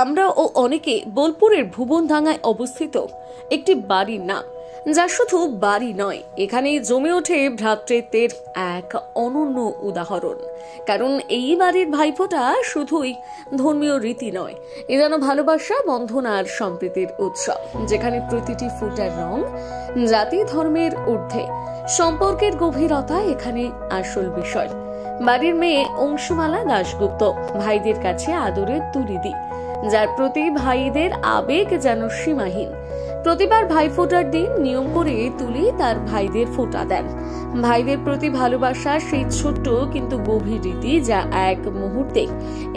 আমরা ও অনেকে বোলপুরের ভুবনডাঙ্গায় অবস্থিত একটি বাড়ির নাম, যা শুধু বাড়ি নয়, এখানে জমে ওঠে ভ্রাতৃত্বের এক অনন্য উদাহরণ। কারণ এই বাড়ির ভাইফোঁটা শুধুই ধর্মীয় রীতি নয়, এ যেন ভালোবাসা, বন্ধন আর সম্প্রীতির উৎসব, যেখানে প্রতিটি ফুটার রং জাতি ধর্মের ঊর্ধ্বে। সম্পর্কের গভীরতা এখানে আসল বিষয়। বাড়ির মেয়ে অংশুমালা দাশগুপ্ত ভাইদের কাছে আদরের তুলিদি, যার প্রতি ভাইদের আবেগ যেন সীমাহীন। প্রতিবার ভাইফোঁটার দিন নিয়ম করে তুলি তার ভাইদের ফোঁটা দেন। ভাইদের প্রতি ভালোবাসার সেই ছোট্ট কিন্তু গভীর রীতি, যা এক মুহূর্তে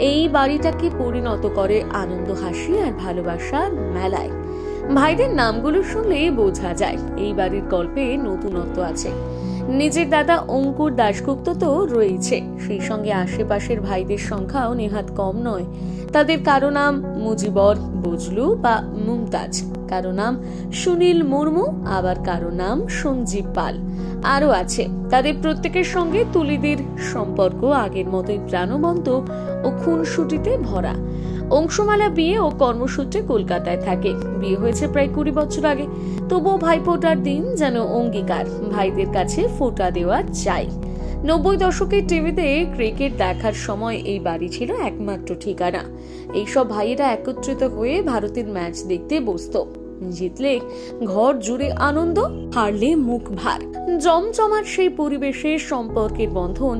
এই বাড়িটাকে পরিণত করে আনন্দ, হাসি আর ভালোবাসার মেলায়। ভাইদের নামগুলো শুনলে বোঝা যায় এই বাড়ির গল্পে নতুনত্ব আছে। নিজের দাদা অঙ্কুর দাশগুপ্ত তো রয়েছে, সেই সঙ্গে আশেপাশের ভাইদের সংখ্যাও নেহাত কম নয়। তাদের কারো নাম মুজিবর, বজলু বা মুমতাজ, কারো নাম সুনীল মুর্মু, আবার কারো নাম সঞ্জীব পাল। আরো আছে তাদের প্রত্যেকের সঙ্গে তুলিদের সম্পর্ক আগের মতোই প্রাণবন্ত ও খুনসুটিতে ভরা। অংশুমালা বিয়ে ও কর্মসূত্রে কলকাতায় থাকে। বিয়ে হয়েছে প্রায় 20 বছর আগে। তবুও ভাইফোঁটার দিন যেন অঙ্গীকার, ভাইদের কাছে ফোঁটা দেওয়া চাই। 90 দশকের টিভিতে ক্রিকেট দেখার সময় এই বাড়ি ছিল একমাত্র ঠিকানা। এইসব ভাইয়েরা একত্রিত হয়ে ভারতের ম্যাচ দেখতে বসতো। জিতলে ঘর জুড়ে আনন্দ, হারলে মুখ ভার। জমজমাট সেই পরিবেশে সম্পর্কের বন্ধন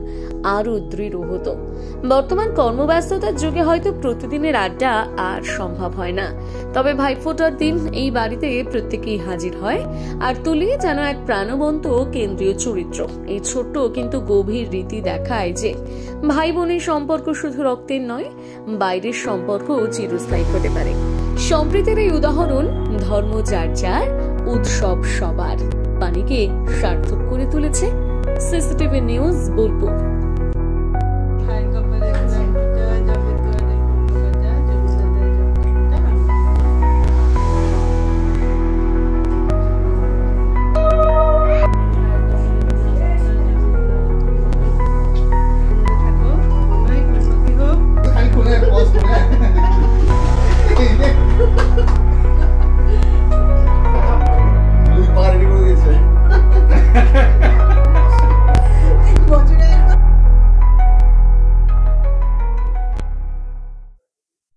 আরো দৃঢ় হতো। বর্তমান কর্মব্যস্ততার যুগে হয়তো প্রতিদিনের আড্ডা আর সম্ভব হয় না, তবে ভাইফোঁটার দিন এই বাড়িতে প্রত্যেকেই হাজির হয়। আর তুলি যেন এক প্রাণবন্ত কেন্দ্রীয় চরিত্র। এই ছোট্ট কিন্তু গভীর রীতি দেখায় যে ভাই বোনের সম্পর্ক শুধু রক্তের নয়, বাইরের সম্পর্ক চিরস্থায়ী হতে পারে। সম্প্রীতির এই উদাহরণ, ধর্ম যার যার, উৎসব সবার, বাণীকে সার্থক করে তুলেছে। CCTV news, Bolpur.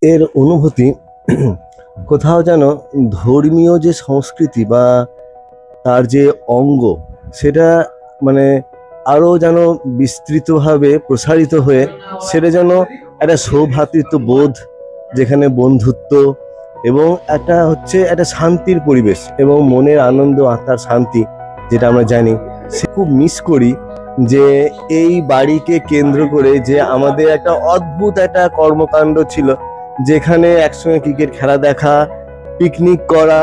এর অনুভূতি কোথাও যেন ধর্মীয় যে সংস্কৃতি বা তার যে অঙ্গ, সেটা মানে আরো যেন বিস্তৃতভাবে প্রসারিত হয়ে সেটা যেন একটা সৌভ্রাতৃত্ব বোধ, যেখানে বন্ধুত্ব এবং একটা শান্তির পরিবেশ এবং মনের আনন্দ, আত্মার শান্তি, যেটা আমরা জানি। সে খুব মিস করি যে এই বাড়িকে কেন্দ্র করে যে আমাদের একটা অদ্ভুত একটা কর্মকাণ্ড ছিল, যেখানে একসঙ্গে ক্রিকেট খেলা দেখা, পিকনিক করা,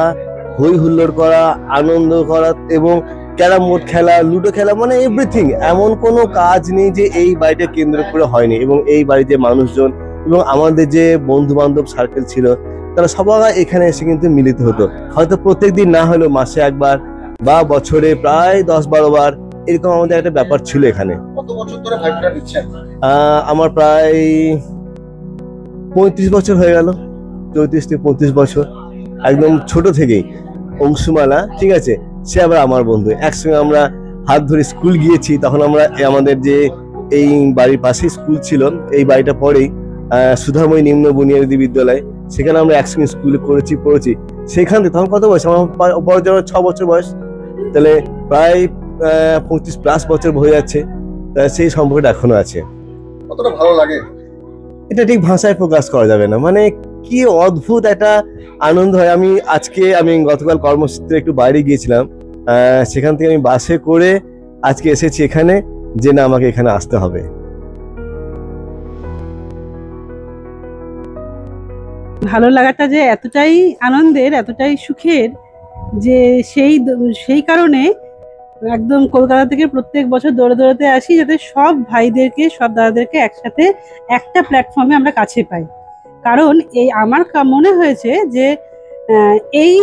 হই হুল্লোড় করা, আনন্দ করা এবং ক্যারাম বোর্ড খেলা, লুডো খেলা, মানে এভরিথিং। এমন কোনো কাজ নেই যে এই বাড়িটা কেন্দ্র করে হয়নি। এবং এই বাড়িতে মানুষজন এবং আমাদের যে বন্ধু বান্ধব সার্কেল ছিল, তারা সবাই এখানে এসে কিন্তু মিলিত হতো। হয়তো প্রত্যেক দিন না হলেও মাসে একবার বা বছরে প্রায় 10-12 বার এরকম আমাদের একটা ব্যাপার ছিল এখানে। কত বছর ধরে ভাইফোঁটা দিচ্ছেন? আমার প্রায় 35 বছর হয়ে গেল, 34 থেকে 35 বছর। একদম ছোট থেকেই অংশুমালা, ঠিক আছে, সে আবার আমার বন্ধু। একসঙ্গে আমরা হাত ধরে স্কুল গিয়েছি। তখন আমরা আমাদের যে এই বাড়ির পাশে স্কুল ছিল, এই বাড়িটা পরেই সুধাময়ী নিম্ন বুনিয়াদী বিদ্যালয়, সেখানে আমরা একসঙ্গে স্কুলে পড়েছি। সেখান থেকে তখন কত বয়স আমার, বড় জন্য 6 বছর বয়স, তাহলে প্রায় 25+ বছর হয়ে যাচ্ছে। সেই সম্পর্কটা এখনো আছে। কতটা ভালো লাগে এটা ঠিক ভাষায় প্রকাশ করা যাবে না। মানে কি অদ্ভুত একটা আনন্দ হয়। আমি গতকাল কর্মসূত্রে একটু বাইরে গিয়েছিলাম, সেখান থেকে আমি বাসে করে আজকে এসেছি এখানে, যে না আমাকে এখানে আসতে হবে। ভালো লাগাটা যে এতটাই আনন্দের, এতটাই সুখের, যে সেই কারণে একদম কলকাতা থেকে প্রত্যেক বছর দৌড়াতে আসি, যাতে সব ভাইদেরকে, সব দাদাদেরকে একসাথে একটা প্ল্যাটফর্মে আমরা কাছে পাই। কারণ আমার মনে হয়েছে যে এই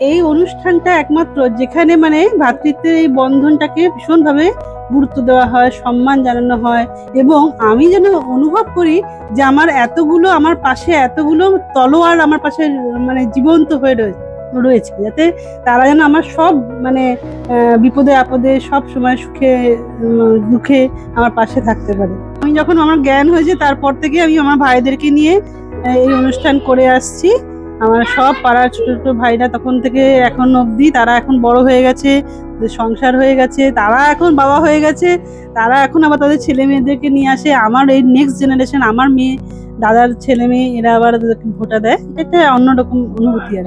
এই অনুষ্ঠানটা একমাত্র যেখানে মানে ভ্রাতৃত্বের এই বন্ধনটাকে ভীষণভাবে গুরুত্ব দেওয়া হয়, সম্মান জানানো হয়, এবং আমি যেন অনুভব করি যে আমার পাশে এতগুলো তলোয়ার আমার পাশে মানে জীবন্ত হয়ে রয়েছে, যাতে তারা যেন আমার সব মানে বিপদে আপদে সব সময় সুখে দুঃখে আমার পাশে থাকতে পারে। আমি যখন আমার জ্ঞান হয়েছে তারপর থেকে আমি আমার ভাইদেরকে নিয়ে এই অনুষ্ঠান করে আসছি। আমার সব পাড়ার ছোট ছোট ভাইরা তখন থেকে এখন অবধি, তারা এখন বড় হয়ে গেছে, সংসার হয়ে গেছে, তারা এখন বাবা হয়ে গেছে, তারা এখন আবার তাদের ছেলে মেয়েদেরকে নিয়ে আসে। আমার এই নেক্সট জেনারেশন, আমার মেয়ে, দাদার ছেলে মেয়ে, এরা আবার ভোটা দেয়। এটা একটা অন্যরকম অনুভূতি। আর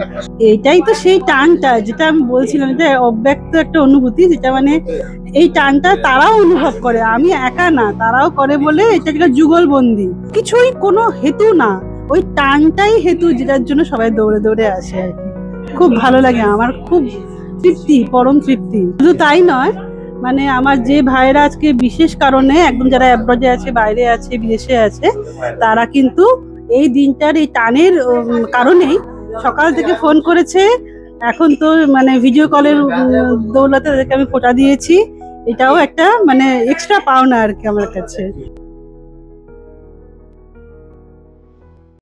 এইটাই তো সেই টানটা যেটা আমি বলছিলাম, এটা অব্যক্ত একটা অনুভূতি, যেটা মানে এই টানটা তারাও অনুভব করে, আমি একা না, তারাও করে বলে এটা একটা যুগলবন্দি। কিছুই কোনো হেতু না, ওই টানটাই হেতু, যেটার জন্য সবাই দৌড়ে দৌড়ে আসে আর কি। খুব ভালো লাগে, আমার খুব তৃপ্তি, পরম তৃপ্তি। শুধু তাই নয়, মানে আমার যে ভাইরা আজকে বিশেষ কারণে একদম যারা অ্যাব্রডে আছে, বাইরে আছে, বিদেশে আছে, তারা কিন্তু এই দিনটার এই টানের কারণেই সকাল থেকে ফোন করেছে। এখন তো মানে ভিডিও কলের দৌলতে তাদেরকে আমি ফোঁটা দিয়েছি। এটাও একটা মানে এক্সট্রা পাওনা আর কি আমার কাছে।